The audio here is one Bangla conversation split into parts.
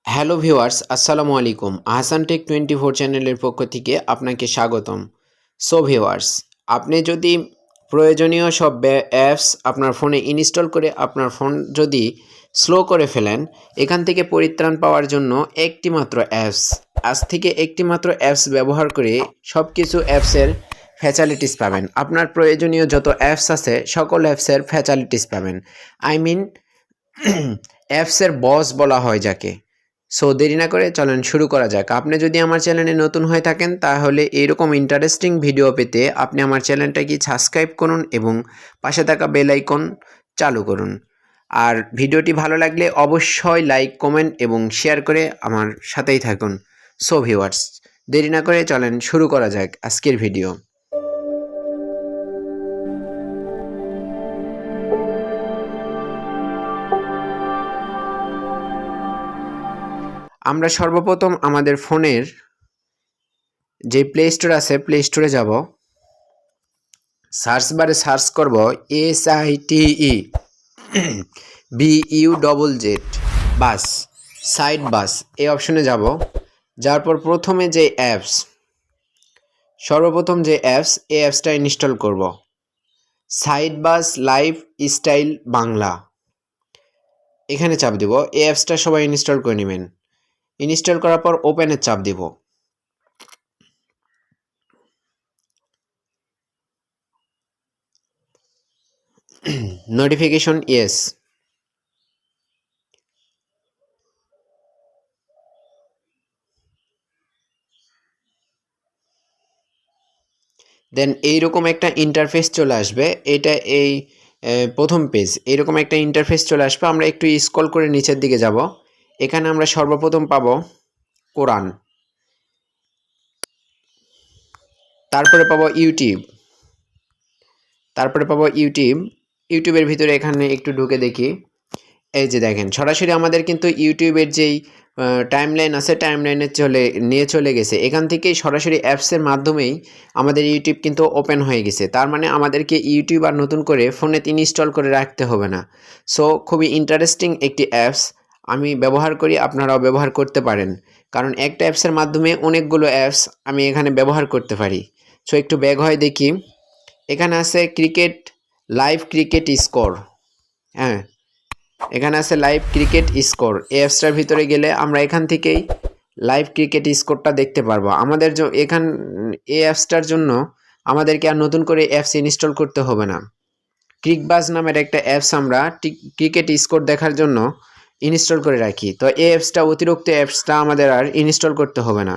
হ্যালো ভিউয়ার্স, আসসালামু আলাইকুম। আহসান টেক 24 চ্যানেলের পক্ষ থেকে আপনাকে স্বাগতম। সো ভিউয়ার্স, আপনি যদি প্রয়োজনীয় সব অ্যাপস আপনার ফোনে ইনস্টল করে আপনার ফোন যদি স্লো করে ফেলেন, এখান থেকে পরিত্রাণ পাওয়ার জন্য আজ থেকে একটি মাত্র অ্যাপস ব্যবহার করে সব কিছু অ্যাপসের ফ্যাসিলিটিস পাবেন। আপনার প্রয়োজনীয় যত অ্যাপস আছে সকল অ্যাপসের ফ্যাসিলিটিস পাবেন। আই মিন অ্যাপসের বস বলা হয় যাকে। সো দেরি না করে চলেন শুরু করা যাক। আপনি যদি আমার চ্যানেলে নতুন হয়ে থাকেন তাহলে এইরকম ইন্টারেস্টিং ভিডিও পেতে আপনি আমার চ্যানেলটাকে সাবস্ক্রাইব করুন এবং পাশে থাকা বেল আইকন চালু করুন। আর ভিডিওটি ভালো লাগলে অবশ্যই লাইক, কমেন্ট এবং শেয়ার করে আমার সাথেই থাকুন। সো ভিউয়ার্স, দেরি না করে চলেন শুরু করা যাক আজকের ভিডিও। আমরা সর্বপ্রথম আমাদের ফোনের যে প্লে স্টোর আছে প্লে স্টোরে যাব। সার্চ বারে সার্চ করব SITEBUZZ বাস, সাইট বাস, এই অপশনে যাব। যাওয়ার পর সর্বপ্রথম যে অ্যাপস এই অ্যাপসটা ইনস্টল করব। সাইটবাস লাইফ স্টাইল বাংলা, এখানে চাপ দিব। এই অ্যাপসটা সবাই ইনস্টল করে নেবেন। ইনস্টল করার পর ওপেনের চাপ দিব। Notification yes. দেন এইরকম একটা ইন্টারফেস চলে আসবে। এটা প্রথম পেজ, এইরকম একটা ইন্টারফেস চলে আসবে। আমরা একটু স্ক্রল করে নিচের দিকে যাব। এখানে আমরা সর্বপ্রথম পাবো কোরআন, তারপরে পাবো ইউটিউবের ভিতরে এখানে একটু ঢুকে দেখি। এই যে দেখেন, সরাসরি আমাদের কিন্তু ইউটিউবের যেই টাইমলাইন আছে টাইমলাইনে চলে গেছে। এখান থেকেই সরাসরি অ্যাপসের মাধ্যমেই আমাদের ইউটিউব কিন্তু ওপেন হয়ে গেছে। তার মানে আমাদেরকে ইউটিউব আর নতুন করে ফোনে ইনস্টল করে রাখতে হবে না। সো খুবই ইন্টারেস্টিং একটি অ্যাপস, আমি ব্যবহার করি, আপনারাও ব্যবহার করতে পারেন। কারণ একটা অ্যাপসের মাধ্যমে অনেকগুলো অ্যাপস আমি এখানে ব্যবহার করতে পারি। সো একটু ব্যাক হয় দেখি। এখানে আছে লাইভ ক্রিকেট স্কোর। হ্যাঁ, এখানে আছে লাইভ ক্রিকেট স্কোর। এই অ্যাপসটার ভিতরে গেলে আমরা এখান থেকেই লাইভ ক্রিকেট স্কোরটা দেখতে পারবো। এই অ্যাপসটার জন্য আমাদেরকে আর নতুন করে অ্যাপস ইনস্টল করতে হবে না। ক্রিকবাজ নামের একটা অ্যাপস আমরা ক্রিকেট স্কোর দেখার জন্য ইনস্টল করে রাখি। তো এই অতিরিক্ত অ্যাপসটা আমাদের আর ইনস্টল করতে হবে না।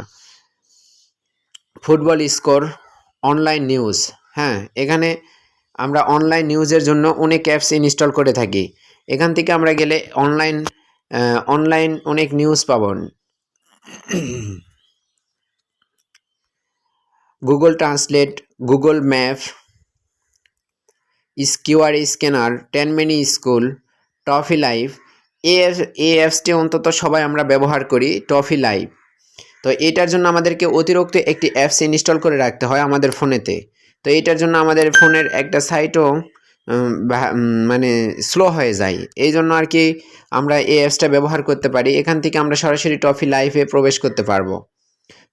Football score, online news. হ্যাঁ, এখানে আমরা অনলাইন নিউজের জন্য অনেক অ্যাপস ইনস্টল করে থাকি। এখান থেকে আমরা গেলে অনলাইন অনেক নিউজ পাবেন। Google translate, Google map, QR scanner, 10 mini school, toffee live. এই অ্যাপসটি অন্তত সবাই আমরা ব্যবহার করি, টফি লাইভ। তো এটার জন্য আমাদেরকে অতিরিক্ত একটি অ্যাপস ইনস্টল করে রাখতে হয় আমাদের ফোনেতে। তো এটার জন্য আমাদের ফোনের একটা সাইটও মানে স্লো হয়ে যায়। এই জন্য আর কি আমরা এই অ্যাপসটা ব্যবহার করতে পারি। এখান থেকে আমরা সরাসরি টফি লাইভে প্রবেশ করতে পারবো।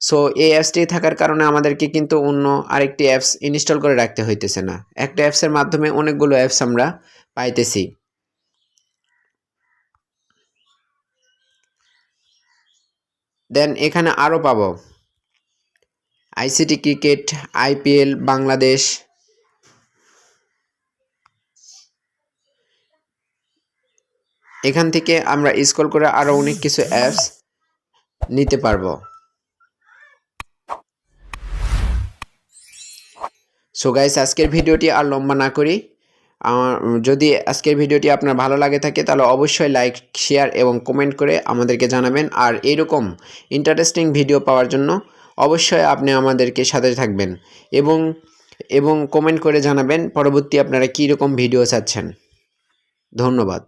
সো এই অ্যাপসটি থাকার কারণে আমাদেরকে কিন্তু অন্য আরেকটি অ্যাপস ইনস্টল করে রাখতে হইতেছে না। একটা অ্যাপসের মাধ্যমে অনেকগুলো অ্যাপস আমরা পাইতেছি। দেন এখানে আরও পাবো আইসিটি ক্রিকেট, IPL বাংলাদেশ। এখান থেকে আমরা স্ক্রল করে আরও অনেক কিছু অ্যাপস নিতে পারবো। সো গাইস, আজকের ভিডিওটি আর লম্বা না করি, যদি আজকের ভিডিওটি আপনার ভালো লাগে থাকে তাহলে অবশ্যই লাইক, শেয়ার এবং কমেন্ট করে আমাদেরকে জানাবেন। আর এইরকম ইন্টারেস্টিং ভিডিও পাওয়ার জন্য অবশ্যই আপনি আমাদেরকে সাথে থাকবেন এবং কমেন্ট করে জানাবেন পরবর্তী আপনারা কী রকম ভিডিও চাচ্ছেন। ধন্যবাদ।